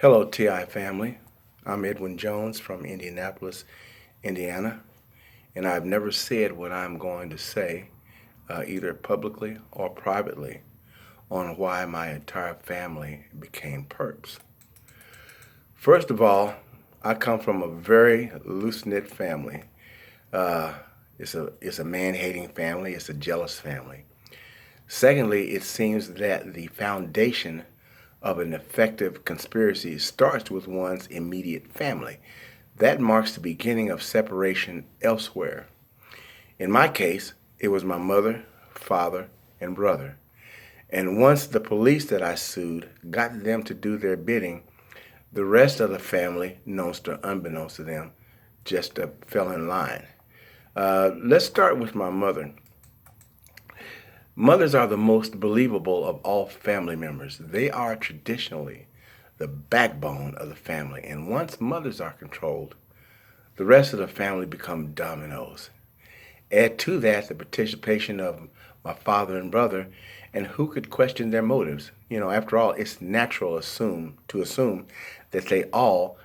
Hello, TI family. I'm Edwin Jones from Indianapolis, Indiana, and I've never said what I'm going to say, either publicly or privately, on why my entire family became perps. First of all, I come from a very loose-knit family. Uh, it's a man-hating family. It's a jealous family. Secondly, it seems that the foundation of an effective conspiracy starts with one's immediate family. That marks the beginning of separation elsewhere. In my case, it was my mother, father, and brother. And once the police that I sued got them to do their bidding, the rest of the family, knownst or unbeknownst to them, just fell in line. Let's start with my mother. Mothers are the most believable of all family members. They are traditionally the backbone of the family. And once mothers are controlled, the rest of the family become dominoes. Add to that the participation of my father and brother, and who could question their motives? After all, it's natural to assume that they all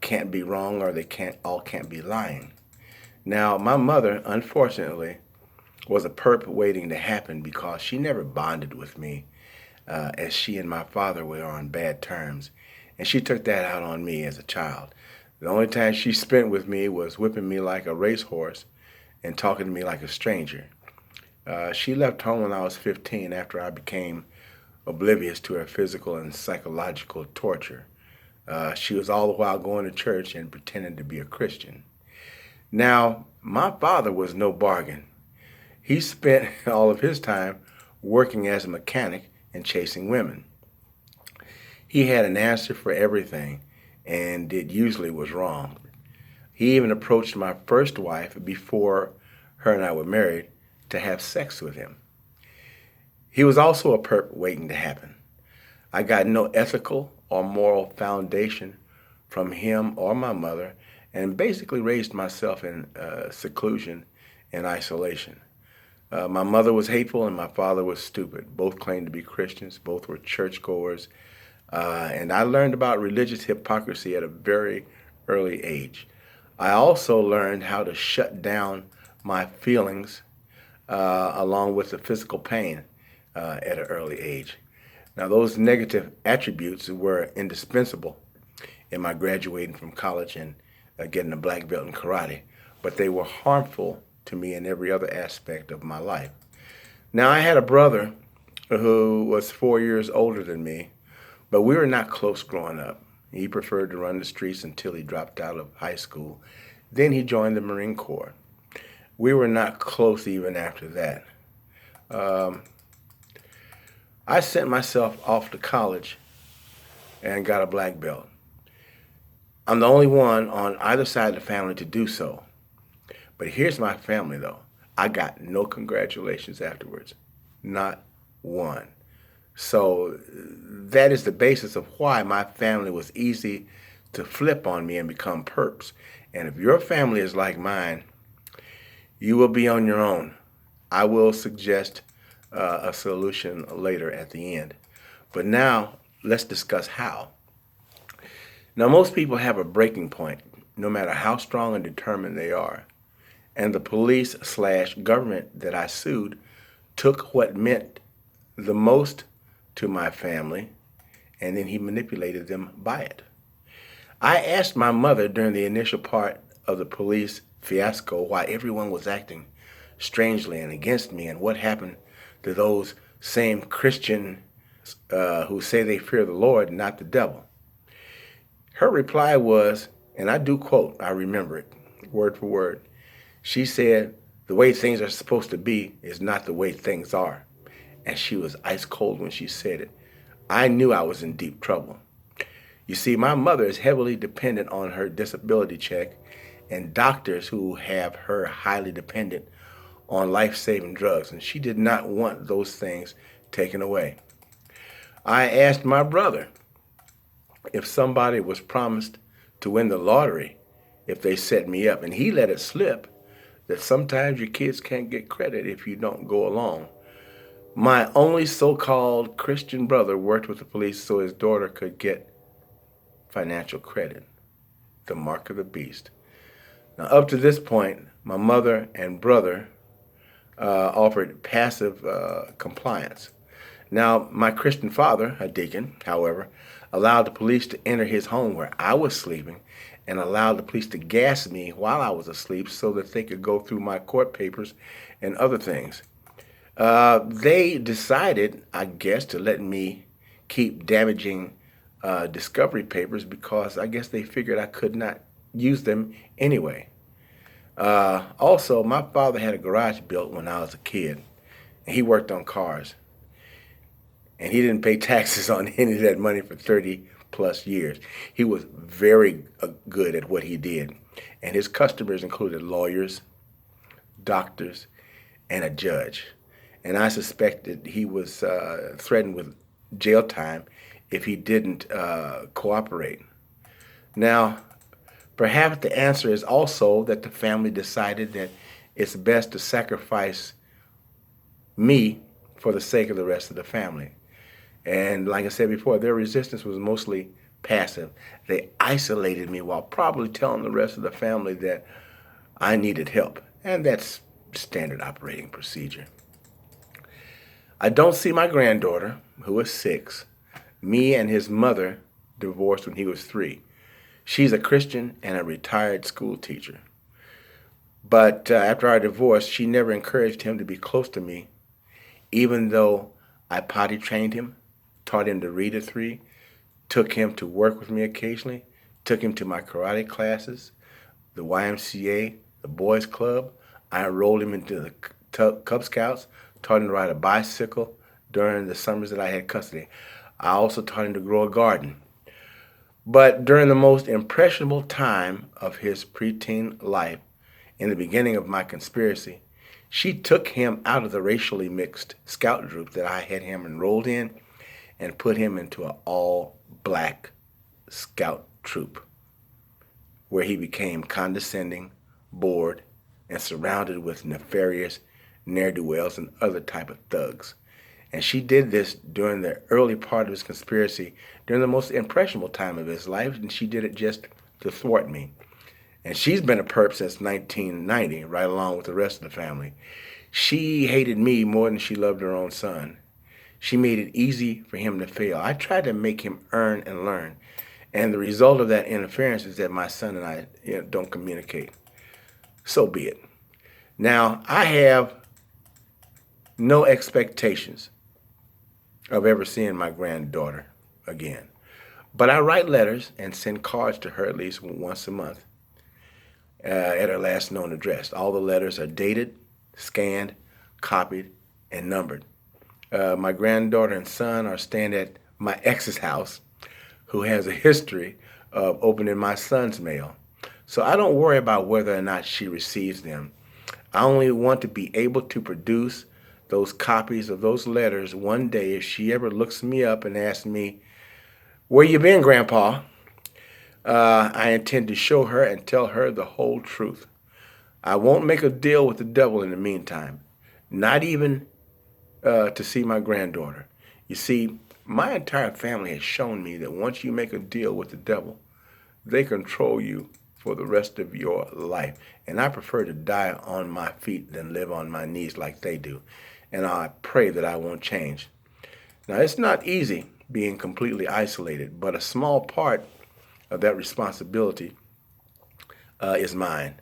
can't be wrong, or they can't be lying. Now, my mother, unfortunately, was a perp waiting to happen because she never bonded with me, as she and my father were on bad terms, and she took that out on me as a child. The only time she spent with me was whipping me like a racehorse and talking to me like a stranger. She left home when I was 15 after I became oblivious to her physical and psychological torture. She was all the while going to church and pretending to be a Christian. Now, my father was no bargain. He spent all of his time working as a mechanic and chasing women. He had an answer for everything, and it usually was wrong. He even approached my first wife before her and I were married to have sex with him. He was also a perp waiting to happen. I got no ethical or moral foundation from him or my mother, and basically raised myself in seclusion and isolation. My mother was hateful and my father was stupid. Both claimed to be Christians, both were churchgoers, and I learned about religious hypocrisy at a very early age. I also learned how to shut down my feelings along with the physical pain at an early age. Now, those negative attributes were indispensable in my graduating from college and getting a black belt in karate, but they were harmful to me in every other aspect of my life. Now, I had a brother who was 4 years older than me, but we were not close growing up. He preferred to run the streets until he dropped out of high school. Then he joined the Marine Corps. We were not close even after that. I sent myself off to college and got a black belt. I'm the only one on either side of the family to do so. But here's my family, though. I got no congratulations afterwards. Not one. So that is the basis of why my family was easy to flip on me and become perps. And if your family is like mine, you will be on your own. I will suggest a solution later at the end. But now, let's discuss how. Now, most people have a breaking point, no matter how strong and determined they are. And the police/government that I sued took what meant the most to my family, and then he manipulated them by it. I asked my mother during the initial part of the police fiasco why everyone was acting strangely and against me, and what happened to those same Christians who say they fear the Lord, not the devil. Her reply was, and I do quote, I remember it word for word. She said, "The way things are supposed to be is not the way things are." And she was ice cold when she said it. I knew I was in deep trouble. You see, my mother is heavily dependent on her disability check and doctors who have her highly dependent on life-saving drugs, and she did not want those things taken away. I asked my brother if somebody was promised to win the lottery if they set me up, and he let it slip that sometimes your kids can't get credit if you don't go along. My only so-called Christian brother worked with the police so his daughter could get financial credit, the mark of the beast. Now, up to this point, my mother and brother offered passive compliance. Now, my Christian father, a deacon, however, allowed the police to enter his home where I was sleeping and allowed the police to gas me while I was asleep so that they could go through my court papers and other things. They decided, I guess, to let me keep damaging discovery papers because I guess they figured I could not use them anyway. Also, my father had a garage built when I was a kid, and he worked on cars. And he didn't pay taxes on any of that money for 30 plus years. He was very good at what he did. And his customers included lawyers, doctors, and a judge. And I suspected he was threatened with jail time if he didn't cooperate. Now, perhaps the answer is also that the family decided that it's best to sacrifice me for the sake of the rest of the family. And like I said before, their resistance was mostly passive. They isolated me while probably telling the rest of the family that I needed help. And that's standard operating procedure. I don't see my granddaughter, who is 6. Me and his mother divorced when he was 3. She's a Christian and a retired school teacher. But after our divorce, she never encouraged him to be close to me, even though I potty trained him, taught him to read at 3, took him to work with me occasionally, took him to my karate classes, the YMCA, the Boys Club. I enrolled him into the Cub Scouts, taught him to ride a bicycle during the summers that I had custody. I also taught him to grow a garden. But during the most impressionable time of his preteen life, in the beginning of my conspiracy, she took him out of the racially mixed scout group that I had him enrolled in and put him into an all-black scout troop, where he became condescending, bored, and surrounded with nefarious ne'er-do-wells and other type of thugs. And she did this during the early part of his conspiracy, during the most impressionable time of his life, and she did it just to thwart me. And she's been a perp since 1990, right along with the rest of the family. She hated me more than she loved her own son. She made it easy for him to fail. I tried to make him earn and learn. And the result of that interference is that my son and I don't communicate. So be it. Now, I have no expectations of ever seeing my granddaughter again. But I write letters and send cards to her at least once a month at her last known address. All the letters are dated, scanned, copied, and numbered. My granddaughter and son are staying at my ex's house, who has a history of opening my son's mail. So I don't worry about whether or not she receives them. I only want to be able to produce those copies of those letters one day if she ever looks me up and asks me, "Where you been, Grandpa?" I intend to show her and tell her the whole truth. I won't make a deal with the devil in the meantime, not even to see my granddaughter. You see, my entire family has shown me that once you make a deal with the devil, they control you for the rest of your life. And I prefer to die on my feet than live on my knees like they do. And I pray that I won't change. Now, it's not easy being completely isolated, but a small part of that responsibility is mine.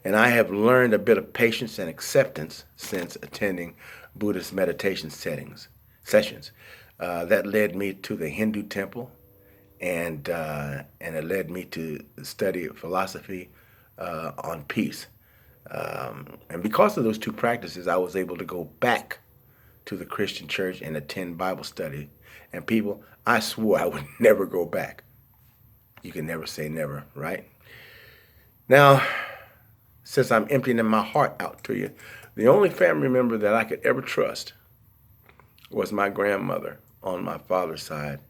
And I have learned a bit of patience and acceptance since attending Buddhist meditation sessions. That led me to the Hindu temple, and it led me to study philosophy on peace. And because of those two practices, I was able to go back to the Christian church and attend Bible study. And people, I swore I would never go back. You can never say never, right? Now, since I'm emptying my heart out to you, the only family member that I could ever trust was my grandmother on my father's side.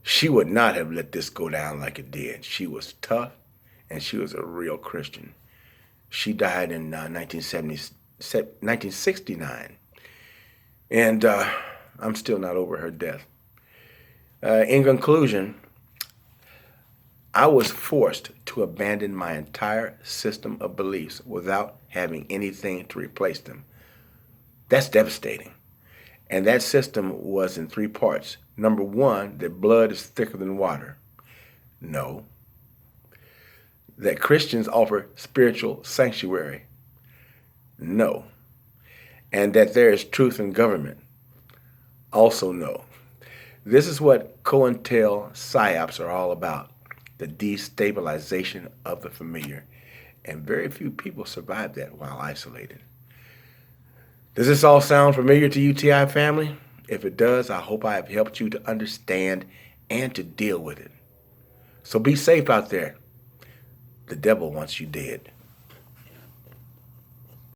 She would not have let this go down like it did. She was tough, and she was a real Christian. She died in 1969, and I'm still not over her death. In conclusion, I was forced to abandon my entire system of beliefs without having anything to replace them. That's devastating. And that system was in three parts. Number one, that blood is thicker than water. No. That Christians offer spiritual sanctuary. No. And that there is truth in government. Also no. This is what COINTEL PSYOPs are all about. The destabilization of the familiar. And very few people survive that while isolated. Does this all sound familiar to you, TI family? If it does, I hope I have helped you to understand and to deal with it. So be safe out there. The devil wants you dead.